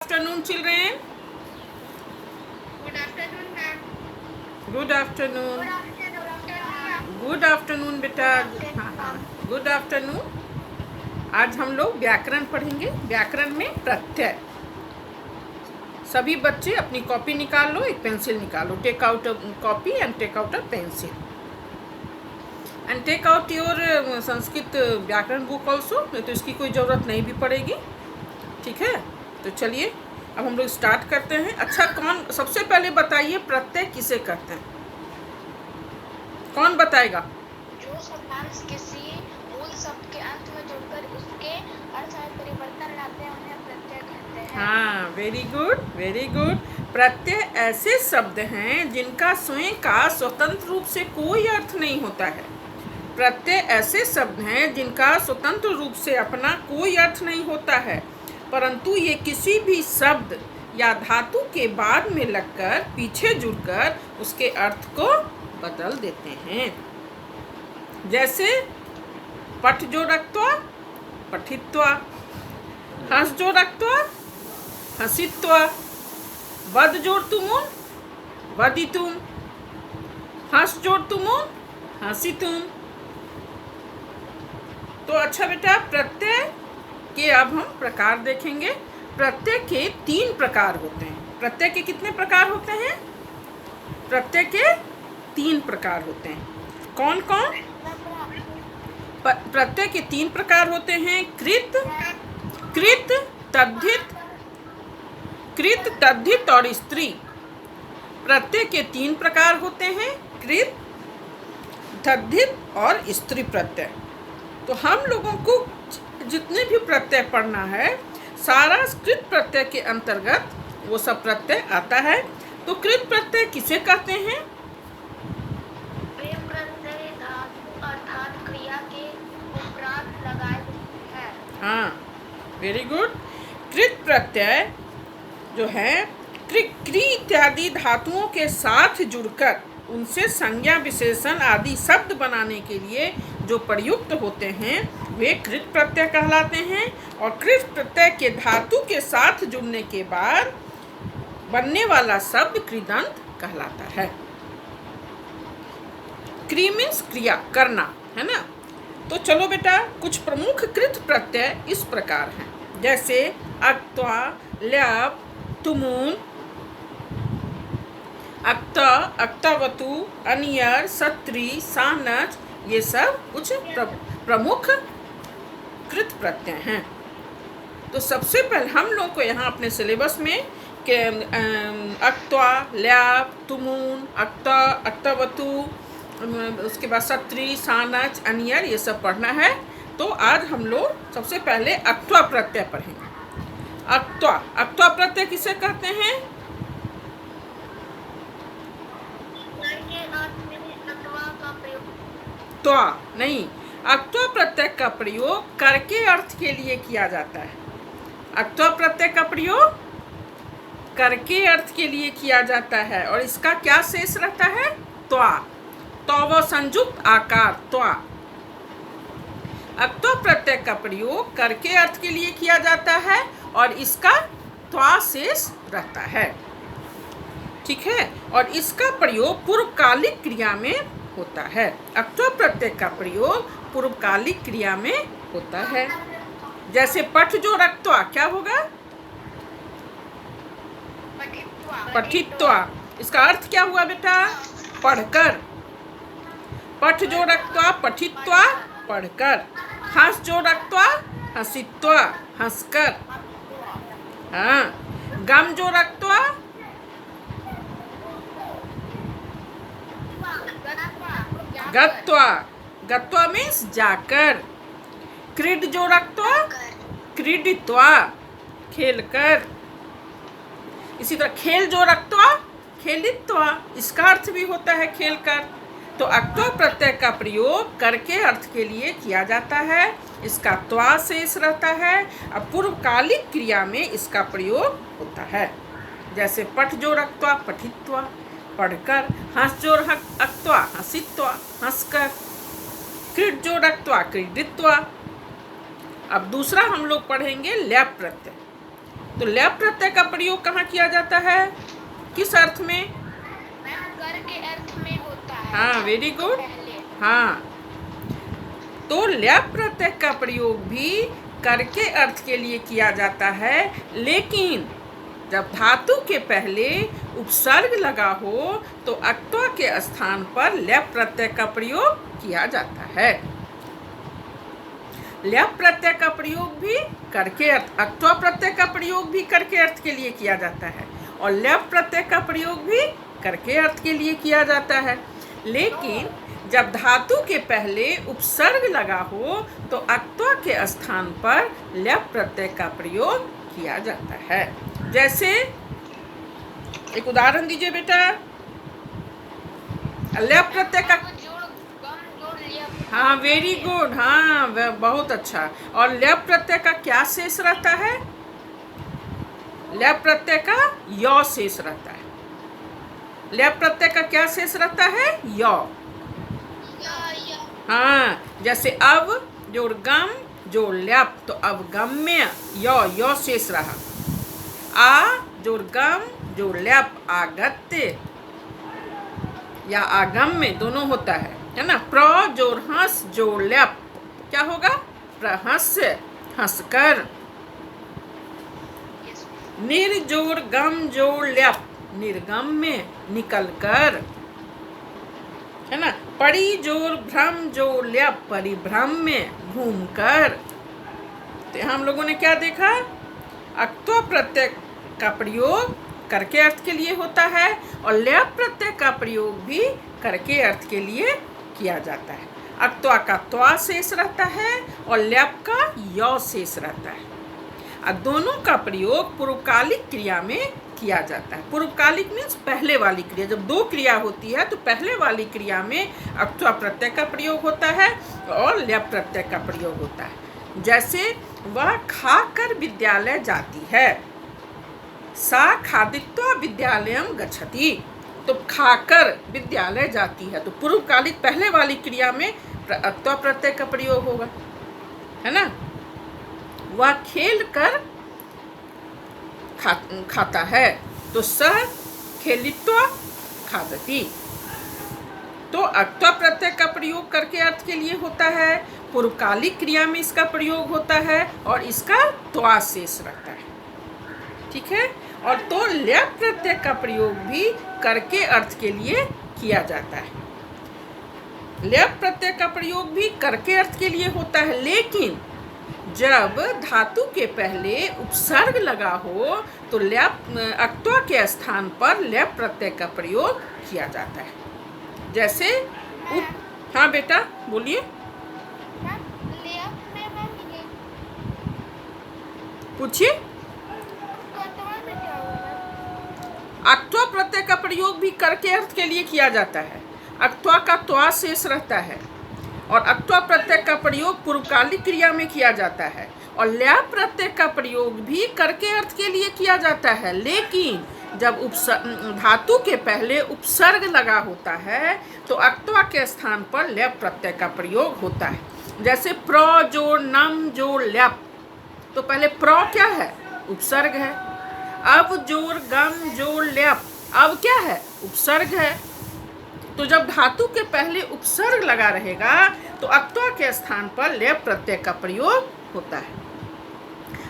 Afternoon, children. Good afternoon, ma'am. Good afternoon. Good afternoon, बेटा. हाँ, good afternoon. आज हम लोग व्याकरण पढ़ेंगे. व्याकरण में प्रत्यय. सभी बच्चे अपनी कॉपी निकाल लो, एक पेंसिल निकालो. Take out a copy and take out a pencil and take out your Sanskrit व्याकरण बुक ऑल्सो. नहीं तो इसकी कोई ज़रूरत नहीं भी पड़ेगी. ठीक है, तो चलिए अब हम लोग स्टार्ट करते हैं. अच्छा, कौन सबसे पहले बताइए प्रत्यय किसे कहते हैं? कौन बताएगा? जो शब्दांश किसी मूल शब्द के अंत में जुड़कर उसके अर्थ में परिवर्तन लाते हैं उन्हें प्रत्यय कहते हैं. हाँ, वेरी गुड, वेरी गुड. प्रत्यय ऐसे शब्द हैं जिनका स्वयं का स्वतंत्र रूप से कोई अर्थ नहीं होता है. प्रत्यय ऐसे शब्द हैं जिनका स्वतंत्र रूप से अपना कोई अर्थ नहीं होता है, परंतु ये किसी भी शब्द या धातु के बाद में लगकर पीछे जुड़कर उसके अर्थ को बदल देते हैं. जैसे पठ जो रक्त्वा पठित्वा, हंस जो रक्त्वा हंसित्वा, वद जोड़ तुमुन वदितुम, हंस जोड़ तुमुन हंसितुम. तो अच्छा बेटा, प्रत्यय के अब हम प्रकार देखेंगे. प्रत्यय के 3 प्रकार होते हैं. प्रत्यय के कितने प्रकार होते हैं? प्रत्यय के 3 प्रकार होते हैं. कौन कौन? प्रत्यय के 3 प्रकार होते हैं. कृत, तद्धित और स्त्री. प्रत्यय के 3 प्रकार होते हैं. कृत, तद्धित और स्त्री प्रत्यय. तो हम लोगों को जितने भी प्रत्यय पढ़ना है सारा कृत प्रत्यय के अंतर्गत वो सब प्रत्यय आता है. तो कृत प्रत्यय किसे कहते हैं? प्रत्यय धातु अर्थात क्रिया के उपरांत लगाए हैं. हाँ, वेरी गुड. कृत प्रत्यय जो है क्री इत्यादि धातुओं के साथ जुड़कर उनसे संज्ञा विशेषण आदि शब्द बनाने के लिए जो प्रयुक्त होते हैं वे कृत प्रत्यय कहलाते हैं. और कृत प्रत्यय के धातु के साथ जुड़ने के बाद बनने वाला शब्द कृदंत कहलाता है. क्री मीन्स क्रिया करना, है ना. तो चलो बेटा, कुछ प्रमुख कृत प्रत्यय इस प्रकार हैं. जैसे अक्त्वा, ल्याप, तुमुन, अक्ता, अक्तावतु, अनियर, सत्री, सानच, ये सब कुछ प्रमुख कृत प्रत्यय हैं. तो सबसे पहले हम लोग को यहाँ अपने सिलेबस में के अक्त्वा, ल्याप, तुमुन, अक्ता, अक्तावतु, उसके बाद सत्री, सानच, अनियर, ये सब पढ़ना है. तो आज हम लोग सबसे पहले अक्त्वा प्रत्यय पढ़ेंगे. अक्त्वा प्रत्यय किसे कहते हैं? त्वा नहीं, अक्त्वा प्रत्यय का प्रयोग करके अर्थ के लिए किया जाता है. अक्त्वा प्रत्यय का प्रयोग करके अर्थ के लिए किया जाता है. और इसका क्या शेष रहता है? त्वा. तव संयुक्त आकार त्वा. अक्त्वा प्रत्यय का प्रयोग करके अर्थ के लिए किया जाता है और इसका त्वा शेष रहता है. ठीक है. और इसका प्रयोग पूर्वकालिक क्रिया में होता है. अक्त्वा प्रत्यय का प्रयोग पूर्वकालिक क्रिया में होता है. जैसे पठ जो रक्त्वा, क्या होगा? पठित्वा. इसका अर्थ क्या हुआ बेटा? पढ़कर. पठ जो रक्त्वा पठित्वा, पढ़कर. हंस जो रक्त्वा हंसित्वा, हंसकर. हाँ. गम जो रक्त्वा गत्वा. गत्वा मीन्स जाकर. क्रीड जो रक्त्वा क्रीडित्वा, खेलकर. इसी तरह खेल जो रक्त्वा खेलित्वा, इसका अर्थ भी होता है खेलकर. तो अक्त्वा प्रत्यय का प्रयोग करके अर्थ के लिए किया जाता है. इसका त्वा शेष रहता है. अब पूर्वकालिक क्रिया में इसका प्रयोग होता है. जैसे पठ जो रक्त्वा पठित्वा, पढ़कर. हंस जो अक्त्वा हंसित्वा, हंसकर. क्रीड जो रक्त्वा क्रीडित्वा. अब दूसरा हम लोग पढ़ेंगे ल्याप प्रत्यय. तो ल्याप प्रत्यय का प्रयोग कहाँ किया जाता है, किस अर्थ में? मैम कर के अर्थ में होता है। हाँ, वेरी गुड। पहले हाँ, तो ल्याप प्रत्यय का प्रयोग भी कर के अर्थ के लिए किया जाता है, लेकिन जब धातु के पहले उपसर्ग लगा हो तो अक्त्वा के स्थान पर ल्याप प्रत्यय का प्रयोग किया जाता है। ल्याप प्रत्यय का प्रयोग भी करके अर्थ, अक्त्वा प्रत्यय का प्रयोग भी करके अर्थ के लिए किया जाता है और ल्याप प्रत्यय का प्रयोग भी करके अर्थ के लिए किया जाता है, लेकिन जब धातु के पहले उपसर्ग लगा हो तो अक्त्वा के स्थान पर ल्याप प्रत्यय का प्रयोग किया जाता है। जैसे एक उदाहरण दीजिए बेटा। ल्याप प्रत्यय का, जोड़ लिया। हाँ वेरी गुड, हाँ बहुत अच्छा। और ल्याप प्रत्यय का क्या शेष रहता है? ल्याप प्रत्यय का य शेष रहता है। ल्याप प्रत्यय का क्या शेष रहता है? य। हाँ, जैसे अव जोड़ गम जोड़ ल्याप, तो अवगम्य य शेष रहा। आ जोड़ गम जोड़ ल्याप आगत्य या आगम्य दोनों होता है ना। प्र जोड़ हंस जोड़ ल्याप क्या होगा? प्रहस्य, हंसकर। निर जोड़ गम जोड़ ल्याप निर्गम्य, निकलकर, है ना। परि जोड़ भ्रम जोड़ ल्याप परिभ्रम्य, घूमकर। तो हम लोगों ने क्या देखा? अक्त्वा प्रत्यय का प्रयोग करके अर्थ के लिए होता है और ल्याप प्रत्यय का प्रयोग भी करके अर्थ के लिए किया जाता है। अक्त्वा का त्वा शेष रहता है और ल्याप का य शेष रहता है। और दोनों का प्रयोग पूर्वकालिक क्रिया में किया जाता है। पूर्वकालिक मीन्स पहले वाली क्रिया। जब दो क्रिया होती है तो पहले वाली क्रिया में अक्त्वा प्रत्यय का प्रयोग होता है और ल्याप प्रत्यय का प्रयोग होता है। जैसे वह खाकर विद्यालय जाती है, सा खादित्वा विद्यालयम गच्छति। तो खाकर विद्यालय जाती है, तो पूर्वकालिक पहले वाली क्रिया में अक्त्वा प्रत्यय का प्रयोग होगा, है ना। वह खेल कर खाता है, तो स खेलित्वा खादति। तो अक्त्वा प्रत्यय का प्रयोग करके अर्थ के लिए होता है, पूर्वकालिक क्रिया में इसका प्रयोग होता है और इसका त्वा शेष रहता है, ठीक है। और तो ल्याप प्रत्यय का प्रयोग भी करके अर्थ के लिए किया जाता है। ल्याप प्रत्यय का प्रयोग भी करके अर्थ के लिए होता है, लेकिन जब धातु के पहले उपसर्ग लगा हो तो ल्याप अक्त्वा के स्थान पर ल्याप प्रत्यय का प्रयोग किया जाता है। जैसे हाँ बेटा बोलिए, पूछिए। अक्त्वा प्रत्यय का प्रयोग भी करके अर्थ के लिए किया जाता है। अक्त्वा का त्वा शेष रहता है और अक्त्वा प्रत्यय का प्रयोग पूर्वकालिक क्रिया में किया जाता है और ल्याप प्रत्यय का प्रयोग भी करके अर्थ के लिए किया जाता है, लेकिन जब धातु के पहले उपसर्ग लगा होता है तो अक्त्वा के स्थान पर ल्याप प्रत्यय का प्रयोग होता है। जैसे प्र जोड़ नम जोड़ ल्याप, तो पहले प्र क्या है? उपसर्ग है। अब जोड़ गम जोड़ ल्याप, अब क्या है? उपसर्ग है। तो जब धातु के पहले उपसर्ग लगा रहेगा तो अक्त्वा के स्थान पर ल्याप प्रत्यय का प्रयोग होता है।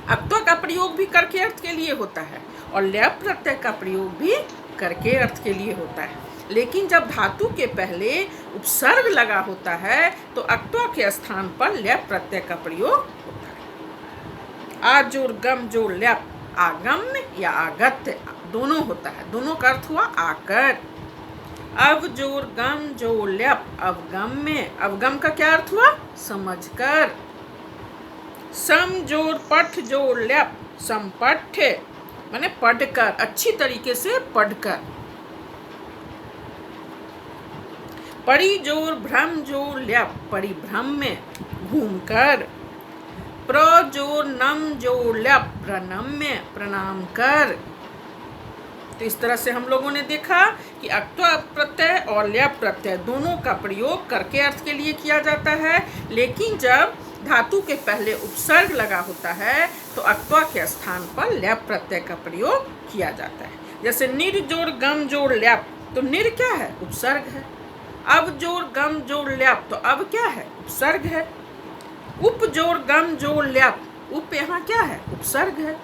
अक्त्वा का प्रयोग भी करके अर्थ के लिए होता है और ल्याप प्रत्यय का प्रयोग भी करके अर्थ के लिए होता है, लेकिन जब धातु के पहले उपसर्ग लगा होता है तो अक्त्वा के स्थान पर ल्याप प्रत्यय का प्रयोग होता है। आ जोड़ गम जोड़ ल्याप आगम्य या आगत्य दोनों होता है, दोनों का अर्थ हुआ आकर। अव जोड़ गम जोड़ ल्याप अवगम्य, अवगम का क्या अर्थ हुआ? समझकर। सम जोड़ पठ जोड़ ल्याप संपठ्य, माने पढ़कर, अच्छी तरीके से पढ़कर। परि जोड़ भ्रम जोड़ ल्याप परिभ्रम्य, घूमकर। प्र जोड़ नम जोड़ ल्याप प्रणम्य, प्रणाम कर। तो इस तरह से हम लोगों ने देखा कि अक्त्वा प्रत्यय और ल्याप प्रत्यय दोनों का प्रयोग करके अर्थ के लिए किया जाता है, लेकिन जब धातु के पहले उपसर्ग लगा होता है तो अक्त्वा के स्थान पर ल्याप प्रत्यय का प्रयोग किया जाता है। जैसे निर जोड़ गम जोड़ ल्याप, तो निर क्या है? उपसर्ग है। अब जोड़ गम जोड़ ल्याप, तो अब क्या है? उपसर्ग है। उप जोड़ गम जोड़ ल्याप, उप यहाँ क्या है? उपसर्ग है।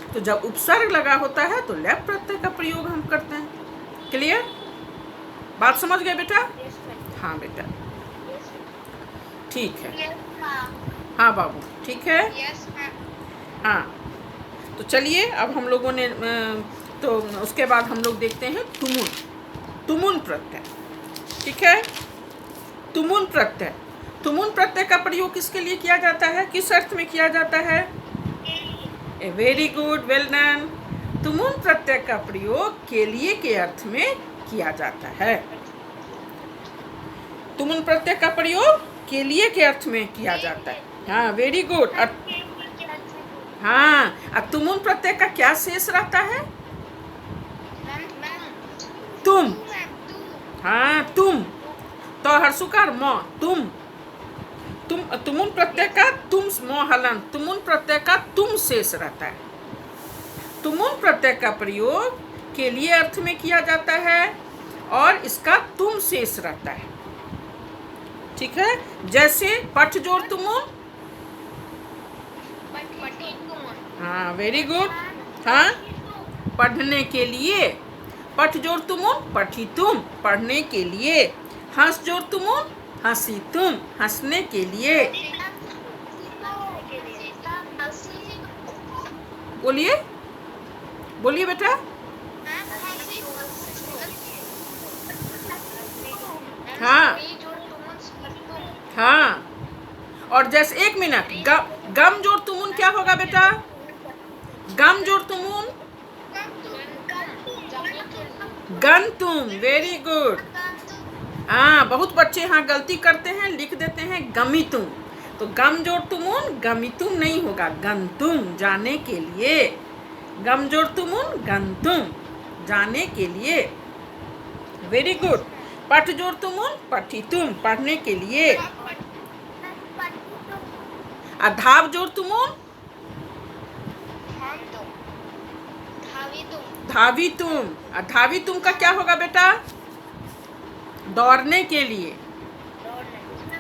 तो जब उपसर्ग लगा होता है तो ल्याप प्रत्यय का प्रयोग हम करते हैं। क्लियर? बात समझ गए बेटा? हाँ बेटा, ठीक है। हाँ बाबू, ठीक है। हाँ, तो चलिए अब हम लोगों ने तो उसके बाद हम लोग देखते हैं तुमुन। तुमुन प्रत्यय, ठीक है। तुमुन प्रत्यय, तुमुन प्रत्यय का प्रयोग किसके लिए किया जाता है? किस अर्थ में किया जाता है? A very good, well done. तुमुन प्रत्यय का प्रयोग के लिए के अर्थ में किया जाता है। तुमुन प्रत्यय का प्रयोग के लिए के अर्थ में किया जाता है। हाँ, वेरी गुड। हाँ, अब तुमुन प्रत्यय का क्या शेष रहता है? तुम। हाँ, तुम। तो हर्षुकार म, तुम। तुमुन प्रत्यय का तुम मोहलन, तुमुन प्रत्यय का तुम शेष रहता है। तुमुन प्रत्यय का प्रयोग के लिए अर्थ में किया जाता है और इसका तुम शेष रहता है, ठीक है। जैसे पठ जोड़ तुमुन, हाँ वेरी गुड। हाँ, पढ़ने के लिए। पठ जोड़ तुमुन, पठी तुम, पढ़ने के लिए। हंस जोड़ तुमुन, हंसी तुम, हंसने के लिए। बोलिए, बोलिए बेटा। हाँ हाँ, और जैसे एक मिनट, गम जोड़ तुमुन क्या होगा बेटा? गम जोड़ तुमुन गन तुम, वेरी गुड। हाँ, बहुत बच्चे हाँ गलती करते हैं, लिख देते हैं गमी तुम। तो गम जोड़ तुमुन गमी तुम नहीं होगा, गन तुम, जाने के लिए। गम जोड़ तुमुन गन तुम, जाने के लिए। Very good. पठ जोड़ तुमुन पठी तुम, पढ़ने के लिए। धाव जोड़ तुमुन धावी तुम। धावी तुम का क्या होगा बेटा? दौड़ने के लिए।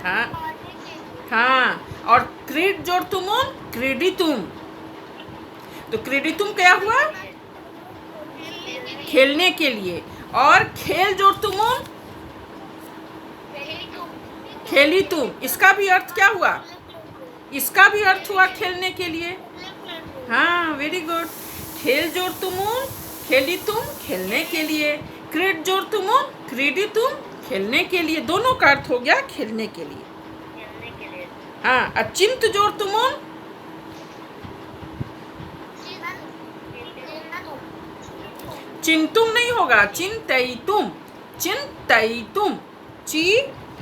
हाँ हाँ, और क्रीड जोड़ तुमुन क्रीडी तुम। तो क्रीडी तुम क्या हुआ? खेलने के लिए। और खेल जोड़ तुमुन खेली तुम, इसका भी अर्थ क्या हुआ? इसका भी अर्थ हुआ खेलने के लिए। हाँ वेरी गुड। खेल जोड़ तुमुन खेली तुम, खेलने के लिए। क्रीड जोड़ तुमुन क्रीडी तुम, खेलने के लिए। दोनों का अर्थ हो गया खेलने के लिए। हाँ, अचिंत जोड़ तुमुन चिंतुम नहीं होगा, चिंतैतुम, चिंतैतुम। ची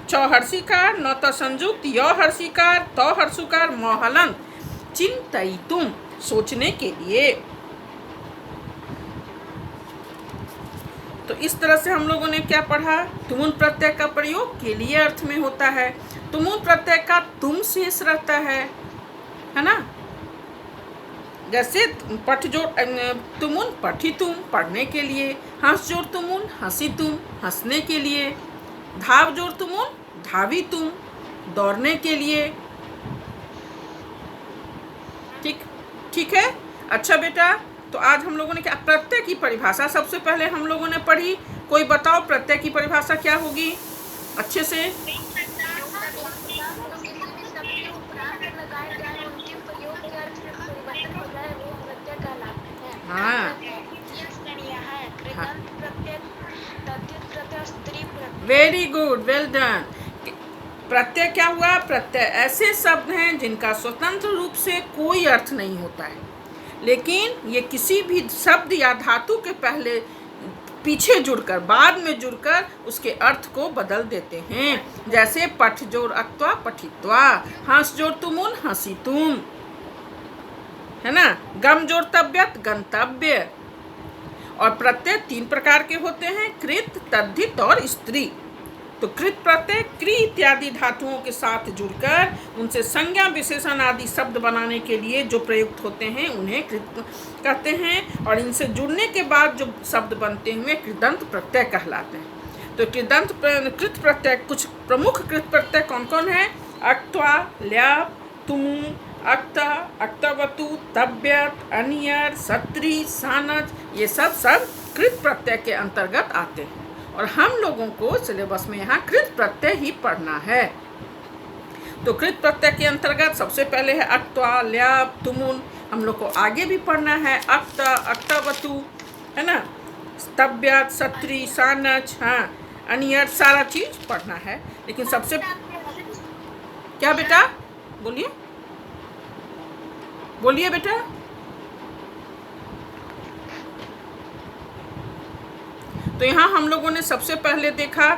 चौहर्षिकार, न तो संयुक्त, य हर्षिकार, तो हर्षुकार, मोहलन। चिंतैतुम, सोचने के लिए। तो इस तरह से हम लोगों ने क्या पढ़ा? तुमुन प्रत्यय का प्रयोग के लिए अर्थ में होता है। तुमुन प्रत्यय का तुम शेष रहता है ना। जैसे पठ जोड़ तुमुन पठी तुम, पढ़ने के लिए। हंस जोड़ तुमुन हंसी तुम, हंसने के लिए। धाव जोड़ तुमुन धावी तुम, दौड़ने के लिए। ठीक है। अच्छा बेटा, तो आज हम लोगों ने क्या प्रत्यय की परिभाषा सबसे पहले हम लोगों ने पढ़ी। कोई बताओ प्रत्यय की परिभाषा क्या होगी अच्छे से? हाँ, वेरी गुड, वेल डन। प्रत्यय क्या हुआ? प्रत्यय ऐसे शब्द हैं जिनका स्वतंत्र रूप से कोई अर्थ नहीं होता है, लेकिन ये किसी भी शब्द या धातु के पहले पीछे जुड़कर, बाद में जुड़कर उसके अर्थ को बदल देते हैं। जैसे पठ जोड़ अक्त्वा पठित्वा, हंस जोड़ तुमुन हंसी तुम, है ना। गम जोड़ तव्यत गंतव्य। और प्रत्यय 3 प्रकार के होते हैं, कृत, तद्धित और स्त्री। तो कृत प्रत्यय क्री इत्यादि धातुओं के साथ जुड़कर उनसे संज्ञा विशेषण आदि शब्द बनाने के लिए जो प्रयुक्त होते हैं उन्हें कृत कहते हैं, और इनसे जुड़ने के बाद जो शब्द बनते हुए कृदंत प्रत्यय कहलाते हैं। तो कृत प्रत्यय, कुछ प्रमुख कृत प्रत्यय कौन कौन है? अक्त्वा, ल्याप, तुम, अक्त, अक्तवतु, तव्यत, अनियर, सत्री, सानच, ये सब कृत प्रत्यय के अंतर्गत आते हैं, और हम लोगों को सिलेबस में यहाँ कृत प्रत्यय ही पढ़ना है। तो कृत प्रत्यय के अंतर्गत सबसे पहले है अक्त्वा, ल्याप, तुमुन। हम लोग को आगे भी पढ़ना है अक्त, अक्तवतु, है ना, तव्यत, सत्री, सानच, हाँ, अनियर, सारा चीज पढ़ना है। लेकिन सबसे क्या बेटा? बोलिए बोलिए बेटा। तो यहाँ हम लोगों ने सबसे पहले देखा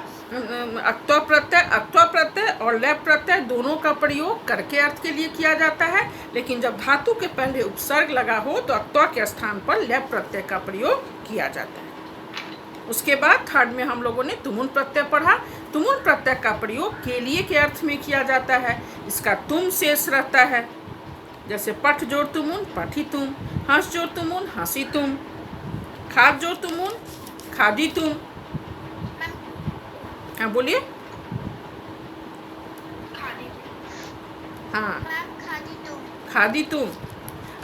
अक्त्वा प्रत्यय। अक्त्वा प्रत्यय और लैप प्रत्यय दोनों का प्रयोग करके अर्थ के लिए किया जाता है, लेकिन जब धातु के पहले उपसर्ग लगा हो तो अक्त्वा के स्थान पर लैप प्रत्यय का प्रयोग किया जाता है। उसके बाद थर्ड में हम लोगों ने तुमुन प्रत्यय पढ़ा। तुमुन प्रत्यय का प्रयोग के लिए के अर्थ में किया जाता है। इसका तुम शेष रहता है, जैसे पठ जोड़ तुमुन, पठी तुम, हंस जोड़ तुमुन, हंसी तुम, खाद जोड़ तुमुन, खादी तुम। हाँ बोलिए। हाँ, खादी तुम,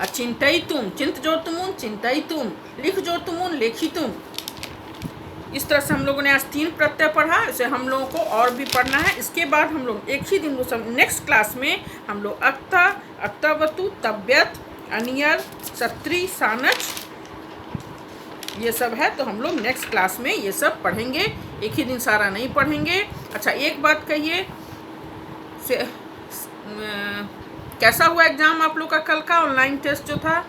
चिंतई तुम, चिंत जोड़ तुमुन, चिंतई तुम, लिख जोड़ तुमुन, लेखी तुम। इस तरह से हम लोगों ने आज 3 प्रत्यय पढ़ा। इसे हम लोगों को और भी पढ़ना है। इसके बाद हम लोग एक ही दिन नेक्स्ट क्लास में हम लोग अक्ता, अक्तवतु, तव्यत, अनियर, सत्री, सानच, ये सब है। तो हम लोग नेक्स्ट क्लास में ये सब पढ़ेंगे, एक ही दिन सारा नहीं पढ़ेंगे। अच्छा, एक बात कहिए, कैसा हुआ एग्जाम आप लोग का कल का ऑनलाइन टेस्ट जो था?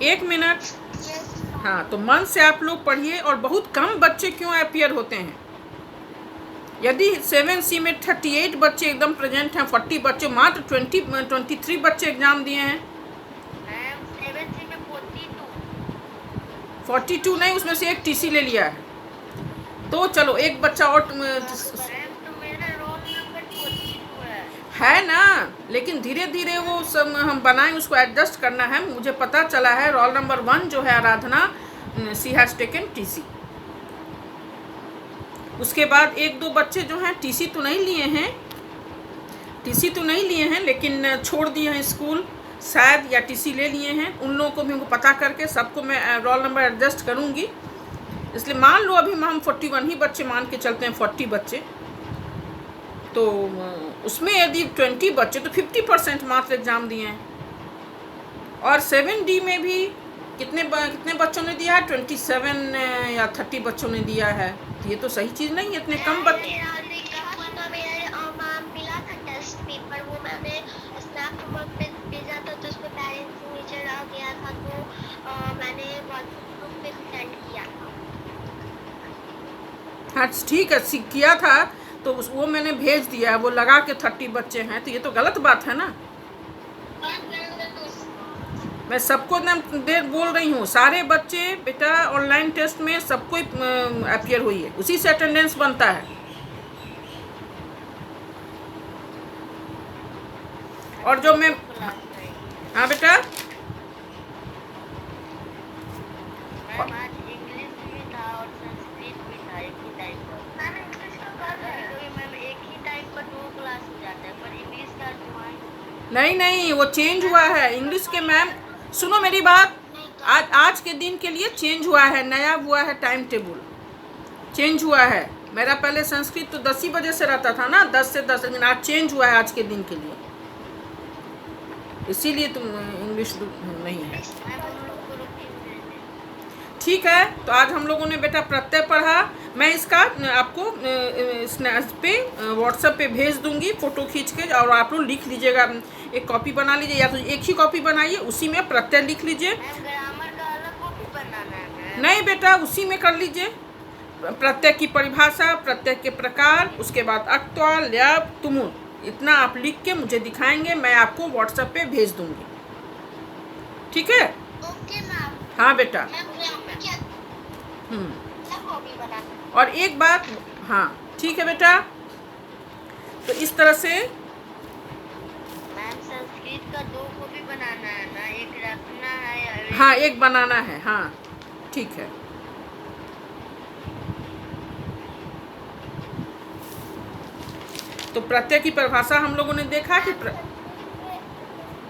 एक मिनट। हाँ, तो मन से आप लोग पढ़िए। और बहुत कम बच्चे क्यों अपियर होते हैं? यदि 7C में 38 बच्चे एकदम प्रेजेंट हैं, 40 बच्चे, मात्र 23 बच्चे एग्जाम दिए हैं। 7C में 42 नहीं, उसमें से एक टीसी ले लिया है। तो चलो एक बच्चा और है ना, लेकिन धीरे धीरे वो सब हम बनाएं, उसको एडजस्ट करना है। मुझे पता चला है रोल नंबर 1 जो है आराधना, सी हैज टेकन टीसी। उसके बाद 1-2 बच्चे जो हैं टीसी तो नहीं लिए हैं, लेकिन छोड़ दिए हैं स्कूल शायद, या टीसी ले लिए हैं। उन लोगों को भी उनको पता करके सबको मैं रोल नंबर एडजस्ट करूँगी। इसलिए मान लो अभी हम 41 ही बच्चे मान के चलते हैं, 40 बच्चे, तो उसमें यदि 20 बच्चे तो 50% मात्र एग्ज़ाम दिए हैं। और 7D में भी कितने बच्चों ने दिया है? 27 या 30 बच्चों ने दिया है। तो ये तो सही चीज़ नहीं है, इतने कम बच्चे। हाँ ठीक है, किया था तो वो मैंने भेज दिया है, वो लगा के 30 बच्चे हैं, तो ये तो गलत बात है ना। मैं सबको बोल रही हूँ, सारे बच्चे बेटा ऑनलाइन टेस्ट में सबको अपियर हुई है, उसी से अटेंडेंस बनता है। और जो मैं, हाँ बेटा, नहीं, वो चेंज हुआ है इंग्लिश के। मैम सुनो मेरी बात, आज के दिन के लिए चेंज हुआ है, नया हुआ है, टाइम टेबल चेंज हुआ है। मेरा पहले संस्कृत तो 10 ही बजे से रहता था ना, 10 से 10, लेकिन आज चेंज हुआ है आज के दिन के लिए, इसीलिए तुम इंग्लिश नहीं है। ठीक है, तो आज हम लोगों ने बेटा प्रत्यय पढ़ा। मैं इसका आपको पे व्हाट्सएप पे भेज दूंगी फ़ोटो खींच के, और आप लोग लिख लीजिएगा, एक कॉपी बना लीजिए, या तो एक ही कॉपी बनाइए, उसी में प्रत्यय लिख लीजिए। नहीं बेटा, उसी में कर लीजिए, प्रत्यय की परिभाषा, प्रत्यय के प्रकार, उसके बाद अक्त्वा, ल्याप, तुमुन, इतना आप लिख के मुझे दिखाएंगे, मैं आपको व्हाट्सएप पे भेज दूंगी। ठीक है? Okay ma'am. हाँ बेटा। मैम क्या कॉपी बनाना? और एक बात, हाँ ठीक है बेटा, तो इस तरह से मैम संस्कृत का 2 कॉपी बनाना है ना, एक रखना है। हाँ एक बनाना है, हाँ ठीक है। तो प्रत्यय की परिभाषा हम लोगों ने देखा कि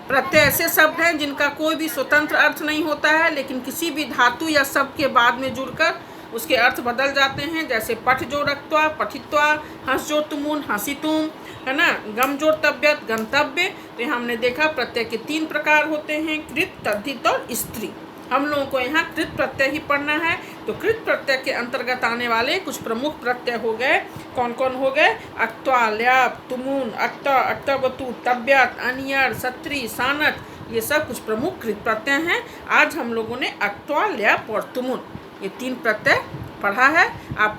प्रत्यय ऐसे शब्द हैं जिनका कोई भी स्वतंत्र अर्थ नहीं होता है, लेकिन किसी भी धातु या शब्द के बाद में जुड़कर उसके अर्थ बदल जाते हैं। जैसे पठ जोड़क्त्वा, पठित्वा, हंस जोड़ तुमुन, हंसी तुम, है ना, गम जोड़ तव्यत, गंतव्य। तो यहाँ हमने देखा प्रत्यय के 3 प्रकार होते हैं, कृत, तद्धित और स्त्री। हम लोगों को यहाँ कृत प्रत्यय ही पढ़ना है। तो कृत प्रत्यय के अंतर्गत आने वाले कुछ प्रमुख प्रत्यय हो गए, कौन कौन हो गए? अक्त्वा, ल्याप, तुमुन, अट्ट, अट्टवतु, तव्यत, अनियर, सत्री, सानत, ये सब कुछ प्रमुख कृत प्रत्यय हैं। आज हम लोगों ने अक्त्वा, ल्याप और तुमुन ये 3 प्रत्यय पढ़ा है।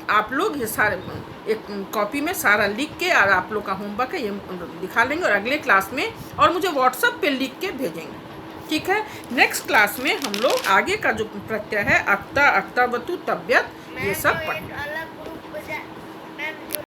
आप लोग ये सारे एक कॉपी में सारा लिख के, और आप लोग का होमवर्क है ये दिखा लेंगे और अगले क्लास में और मुझे व्हाट्सएप पे लिख के भेजेंगे, ठीक है? नेक्स्ट क्लास में हम लोग आगे का जो प्रत्यय है अक्ता, अक्तावतु, तव्यत, ये सब पढ़ेंगे।